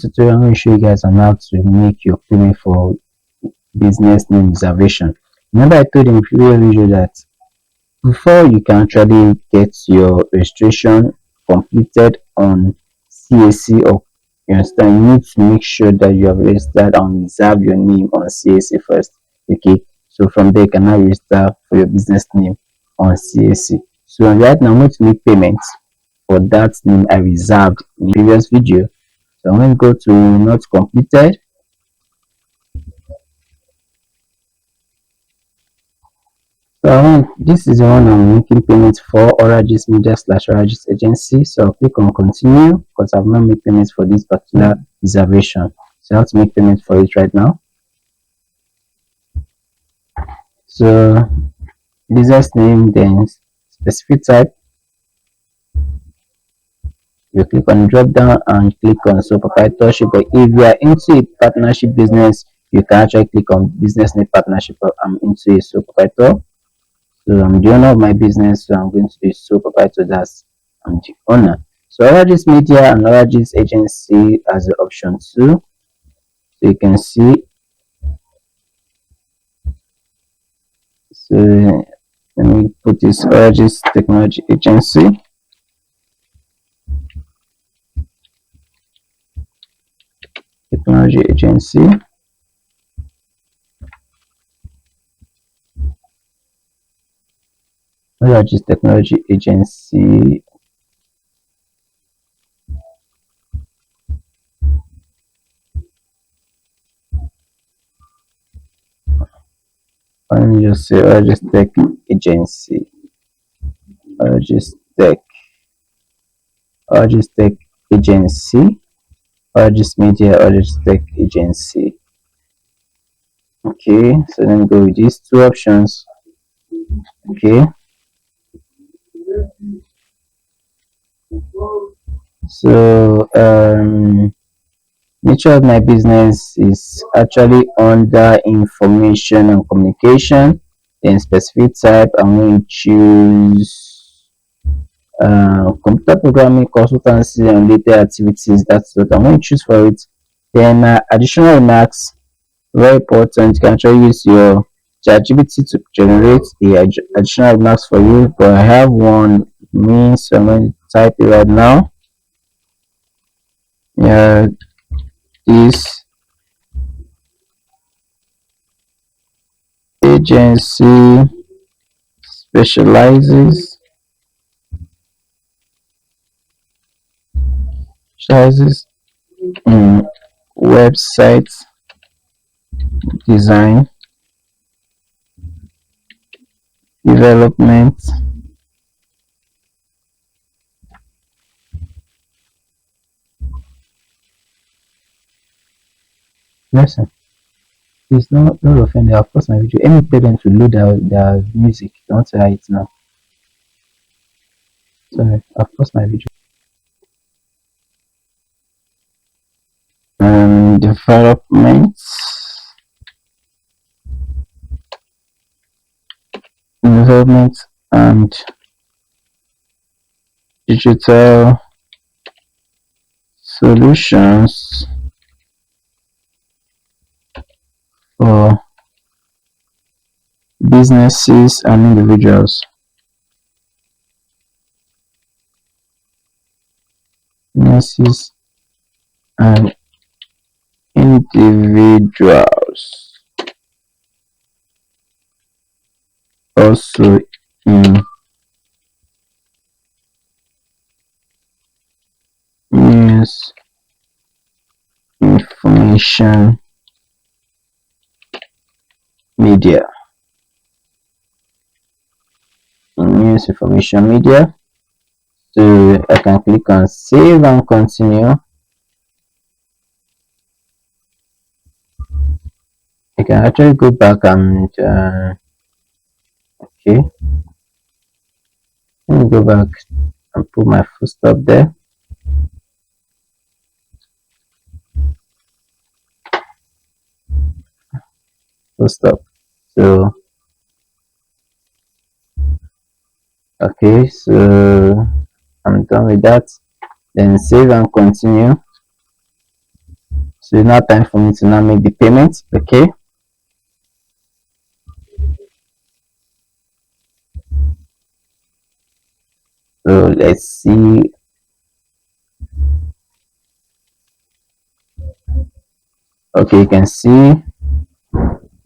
Tutorial, I'm going to show you guys on how to make your payment for business name reservation. Remember, I told in previous video that before you can actually get your registration completed on CAC, or you understand, you need to make sure that you have registered and reserved your name on CAC first. Okay, so from there you can now register for your business name on CAC. So right now I'm going to make payments for that name I reserved in the previous video. So I'm going to go to not completed. So this is the one I'm making payments for, Oragis Media / Oragis Agency. So I'll click on continue because I've not made payments for this particular reservation. So I have to make payments for it right now. So business name, then specific type. You click on drop down and click on sole proprietorship. But if you are into a partnership business, you can actually click on business name partnership. I'm into a sole proprietor. So I'm the owner of my business, so I'm going to do sole proprietor. That's I'm the owner. So Oragis Media and Oragis Agency as the option 2. So you can see. So let me put this Oragis Technology Agency. Technology Agency. Oragis Technology Agency. Let me just say Oragis Tech Agency. Oragis Tech Agency. Oragis Media, Oragis Tech Agency. Okay, so let me go with these two options. Okay, so nature of my business is actually under information and communication. Then specific type, I'm going to choose computer programming, consultancy, and related activities. That's what I'm going to choose for it. Then additional remarks, very important. You can actually use your ChatGPT to generate the additional remarks for you. But I have one means, so I'm going to type it right now. Yeah, this agency specializes in website design, development, listen, please not offend. Of course, my video. Let me tell them to load their music. Don't say it now. Sorry, of course, my video. Development, and digital solutions for businesses and individuals. Businesses and individuals. Also in news, information, media. News, information, media. So I can click on save and continue. I can actually go back and okay, let me go back and put my full stop there. Full stop. So okay, so I'm done with that. Then save and continue. So it's now time for me to now make the payment. Okay. So let's see. Okay, you can see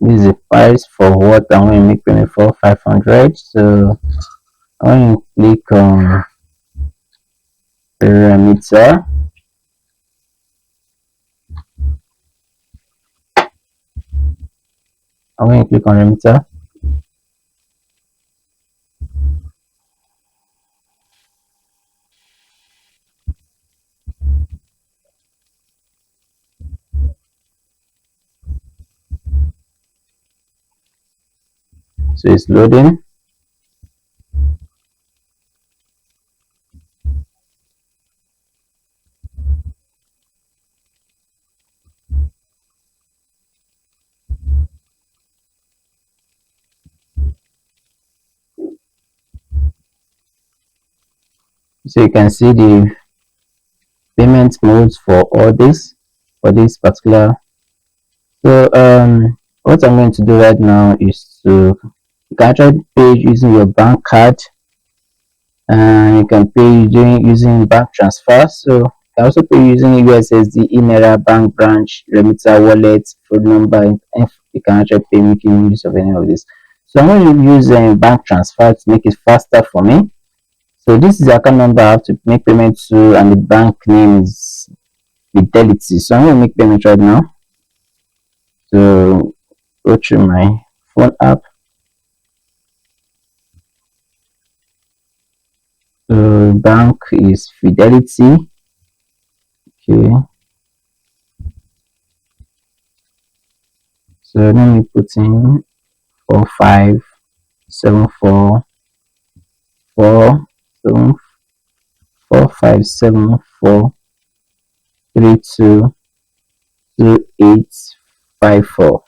this is the price for what I'm going to make payment for, 500. So I'm going to click on parameter. I'm going to click on remitter. So it's loading. So you can see the payment modes for all this, for this particular. So what I'm going to do right now is to, you can actually pay using your bank card, and you can pay using bank transfer. So you can also pay using USSD, email, bank branch, remitter, wallet, phone number. If you can actually pay making use of any of this. So I'm going to use bank transfer to make it faster for me. So this is the account number I have to make payment to, and the bank name is Fidelity. So I'm going to make payment right now. So go through my phone app. So bank is Fidelity. Okay. So let me put in 4574747322854.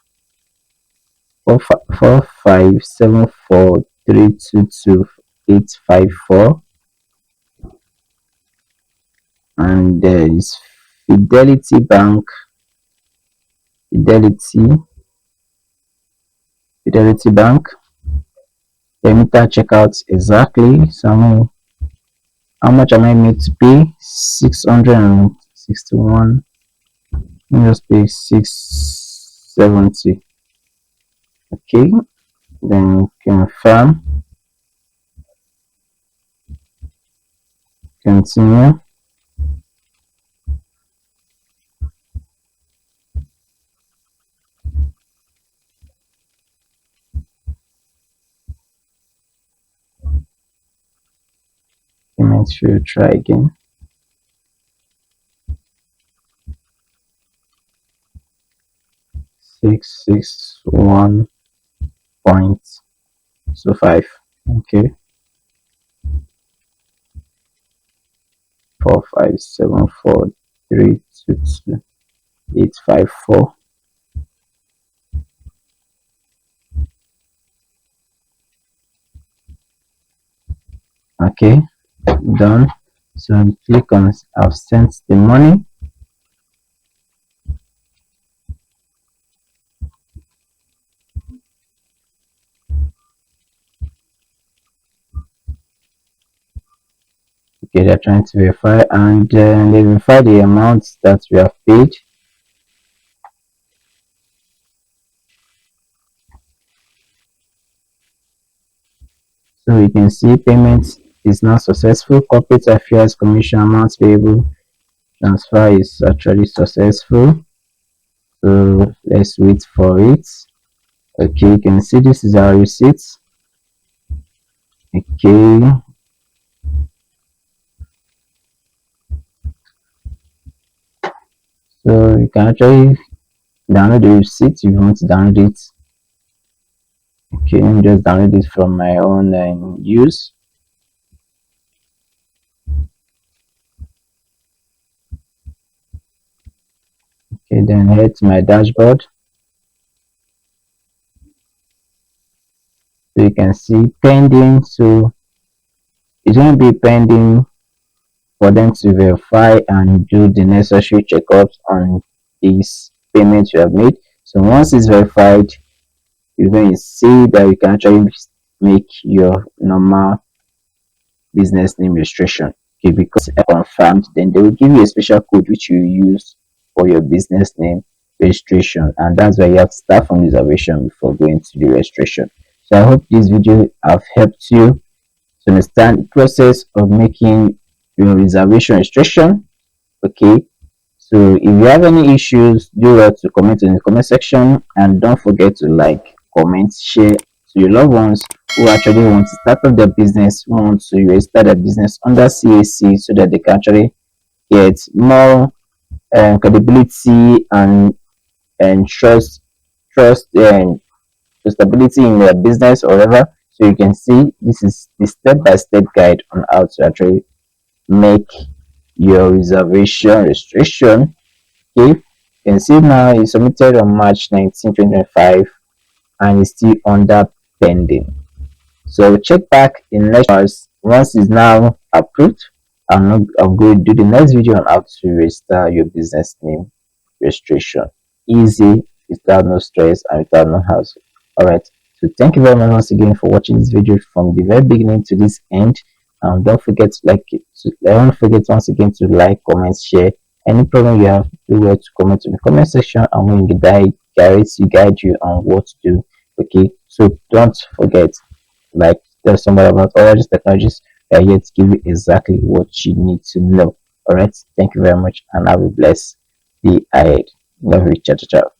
45743222854, and there is Fidelity Bank, Fidelity Bank. Emitter checkout exactly. So how much am I made to pay? 661. Let me just pay 670. Okay, then confirm, continue. Payment should try again. 661.25. Okay, 45743222854. Okay, done. So click on I've sent the money. Okay, they're trying to verify, and they verify the amount that we have paid. So you can see payment is now successful. Corporate affairs commission amounts payable transfer is actually successful. So let's wait for it. Okay, you can see this is our receipt. Okay, so you can actually download the receipt if you want to download it. Okay, let me just download it from my own use. Okay, then head to my dashboard. So you can see pending. So it's going to be pending for them to verify and do the necessary checkups on this payment you have made. So once it's verified, you're going to see that you can actually make your normal business name registration. Okay, because it's confirmed, then they will give you a special code which you use for your business name registration, and that's why you have to start from reservation before going to the registration. So I hope this video have helped you to understand the process of making your reservation registration. Okay, so if you have any issues, do well to comment in the comment section, and don't forget to like, comment, share to your loved ones who actually want to start up their business, who want to register their business under CAC so that they can actually get more credibility and trust and stability in their business or whatever. So you can see this is the step-by-step guide on how to actually make your reservation registration. Okay, you can see now it's submitted on March 19, 2025, and it's still under pending. So check back in next hours. Once it's now approved, I'm going to do the next video on how to register your business name registration. Easy, without no stress and without no hassle. Alright, so thank you very much once again for watching this video from the very beginning to this end. Don't forget to don't forget once again to like, comment, share. Any problem you have, do well to comment in the comment section, and we will guide you on what to do. Okay, so don't forget, like, tell somebody about all these technologies. We are here to give you exactly what you need to know. Alright, thank you very much, and have a blessed day ahead. Love you. Ciao, ciao, ciao.